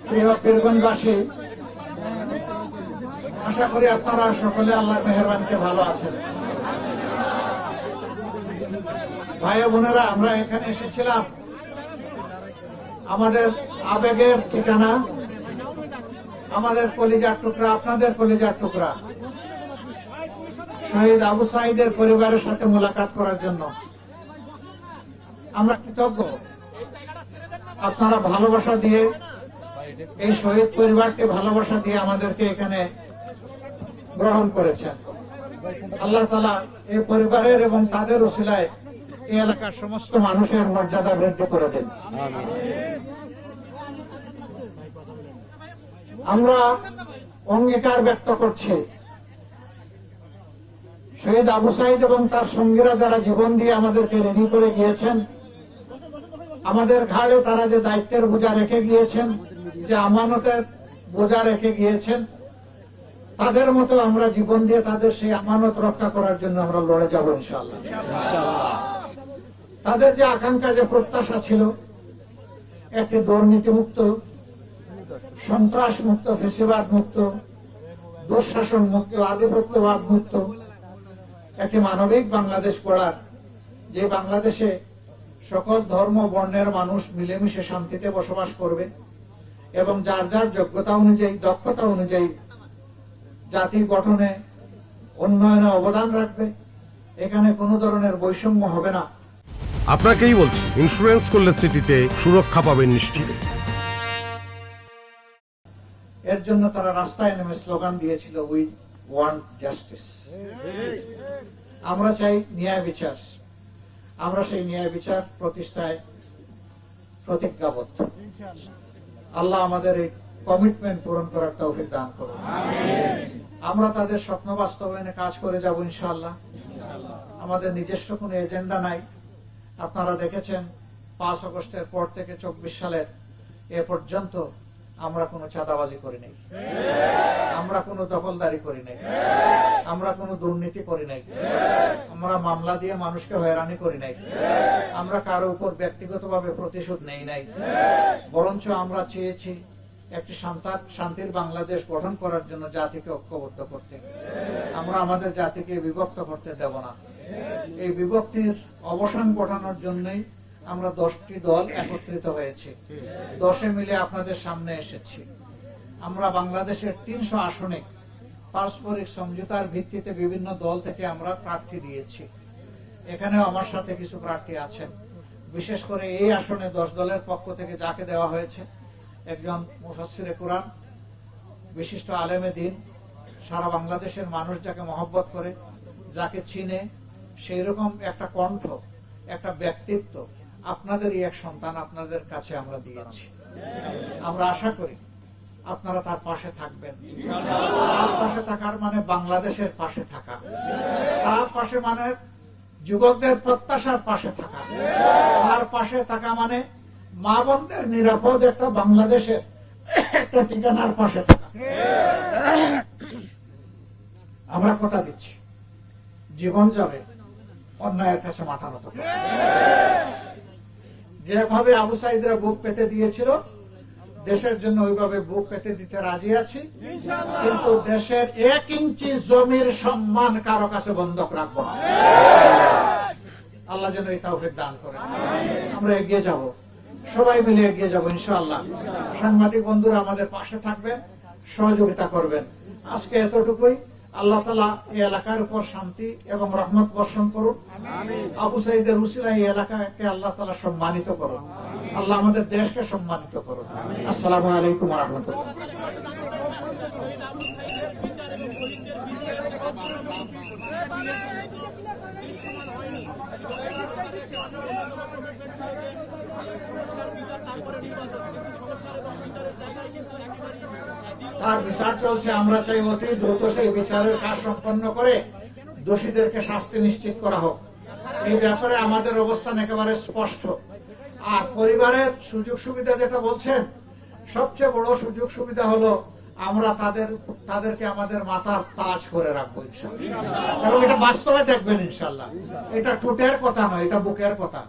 প্রিয় পীরগঞ্জবাসী, আশা করি আপনারা সকলে আল্লাহর মেহেরবানিতে ভালো আছেন। ভাই বোনেরা, আমরা এখানে এসেছিলাম আমাদের আবেগের ঠিকানা, আমাদের কলিজার টুকরা, আপনাদের কলিজার টুকরা শহীদ আবু সাঈদের পরিবারের সাথে মোলাকাত করার জন্য। আমরা কৃতজ্ঞ, আপনারা ভালোবাসা দিয়ে, এই শহীদ পরিবারকে ভালোবাসা দিয়ে আমাদেরকে এখানে গ্রহণ করেছেন। আল্লাহ তাআলা এই পরিবারের এবং তাদের ওসিলায় এই এলাকার সমস্ত মানুষের মর্যাদা বৃদ্ধি করে দেন। আমরা অঙ্গীকার ব্যক্ত করছি, শহীদ আবু সাঈদ এবং তার সঙ্গীরা যারা জীবন দিয়ে আমাদেরকে রেডি করে গিয়েছেন, আমাদের ঘাড়ে তারা যে দায়িত্বের বোঝা রেখে গিয়েছেন, যে আমানতের বোঝা রেখে গিয়েছেন, তাদের মতো আমরা জীবন দিয়ে তাদের সেই আমানত রক্ষা করার জন্য আমরা লড়ে যাব ইনশাআল্লাহ। তাদের যে আকাঙ্ক্ষা, যে প্রত্যাশা ছিল একটি দুর্নীতিমুক্ত, সন্ত্রাস মুক্ত, ফেসিবাদ মুক্ত, দুঃশাসন মুক্ত, আধিপত্যবাদ মুক্ত একটি মানবিক বাংলাদেশ গড়ার, যে বাংলাদেশে সকল ধর্ম বর্ণের মানুষ মিলেমিশে শান্তিতে বসবাস করবে এবং যার যার যোগ্যতা অনুযায়ী, দক্ষতা অনুযায়ী জাতি গঠনে, উন্নয়নে অবদান রাখবে। এখানে কোনো ধরনের বৈষম্য হবে না। আপনাকেই বলছি, ইন্স্যুরেন্স করলে সিটিতে সুরক্ষা পাবেন নিশ্চিত। এর জন্য তারা রাস্তায় নেমে স্লোগান দিয়েছিল, উই ওয়ান্ট জাস্টিস। আমরা চাই ন্যায় বিচার। আমরা সেই ন্যায় বিচার প্রতিষ্ঠায় প্রতিজ্ঞাবদ্ধ। আল্লাহ আমাদের এই কমিটমেন্ট পূরণ করার তৌফিক দান করুন। আমরা তাদের স্বপ্ন বাস্তবায়নে কাজ করে যাব ইনশাআল্লাহ। আমাদের নিজস্ব কোনো এজেন্ডা নাই। আপনারা দেখেছেন 5 আগস্টের পর থেকে 24 সালের এ পর্যন্ত আমরা কোনো চাঁদাবাজি করি নাই, আমরা কোনো দখলদারি করি নাই, আমরা কোনো দুর্নীতি করি নাই, আমরা মামলা দিয়ে মানুষকে হয়রানি করি নাই, আমরা কারো উপর ব্যক্তিগতভাবে প্রতিশোধ নেই নাই। বরঞ্চ আমরা চেয়েছি একটি শান্তির বাংলাদেশ গঠন করার জন্য জাতিকে ঐক্যবদ্ধ করতে। আমরা আমাদের জাতিকে বিভক্ত করতে দেব না। এই বিভক্তির অবসান ঘটানোর জন্যই আমরা 10টি দল একত্রিত হয়েছি, 10 মিলে আপনাদের সামনে এসেছি। আমরা বাংলাদেশের 300 আসনে পারস্পরিক সমঝোতার ভিত্তিতে বিভিন্ন দল থেকে আমরা প্রার্থী দিয়েছি। এখানেও আমার সাথে কিছু প্রার্থী আছেন। বিশেষ করে এই আসনে 10 দলের পক্ষ থেকে যাকে দেওয়া হয়েছে, একজন মুফাসসিরে কুরআন, বিশিষ্ট আলেমে দ্বীন, সারা বাংলাদেশের মানুষ যাকে মহব্বত করে, যাকে চিনে, সেই রকম একটা কণ্ঠ, একটা ব্যক্তিত্ব আপনাদেরই এক সন্তান আপনাদের কাছে আমরা দিয়েছি। আমরা আশা করি আপনারা তার পাশে থাকবেন। তার পাশে থাকার মানে বাংলাদেশের পাশে থাকা, তার পাশে মানে যুবকদের প্রত্যাশার পাশে থাকা, তার পাশে থাকা মানে মা বোনদের নিরাপদ একটা বাংলাদেশের একটা ঠিকানার পাশে থাকা। আমরা কথা দিচ্ছি, জীবন যাবে, অন্যায়ের কাছে মাথা নত করবে। যেভাবে আবু সাঈদরা বুক পেতে দিয়েছিল, দেশের জন্য ওইভাবে বুক পেতে দিতে রাজি আছি। কিন্তু দেশের 1 ইঞ্চি জমির সম্মান কারো কাছে বন্ধক রাখবো না। আল্লাহ যেন এই তৌফিক দান করেন। আমরা এগিয়ে যাব, সবাই মিলে এগিয়ে যাব ইনশাআল্লাহ। সাংবাদিক বন্ধুরা আমাদের পাশে থাকবেন, সহযোগিতা করবেন। আজকে এতটুকুই। আল্লাহ তাআলা এই এলাকার উপর শান্তি এবং রহমত বর্ষণ করুন। আবু সাঈদের উসিলায় এই এলাকাকে আল্লাহ তাআলা সম্মানিত করুন। আল্লাহ আমাদের দেশকে সম্মানিত করুন। আসসালামু আলাইকুম ওয়া রাহমাতুল্লাহ। তার বিচার চলছে। আমরা চাই অতি দ্রুত সেই বিচারের কাজ সম্পন্ন করে দোষীদেরকে শাস্তি নিশ্চিত করা হোক। এই ব্যাপারে আমাদের অবস্থান একেবারে স্পষ্ট। আর পরিবারের সুযোগ সুবিধা যেটা বলছেন, সবচেয়ে বড় সুযোগ সুবিধা হলো আমরা তাদেরকে আমাদের মাথার তাজ করে রাখবো ইনশাআল্লাহ। এবং এটা বাস্তবে দেখবেন ইনশাআল্লাহ। এটা ঠোঁটের কথা নয়, এটা বুকের কথা।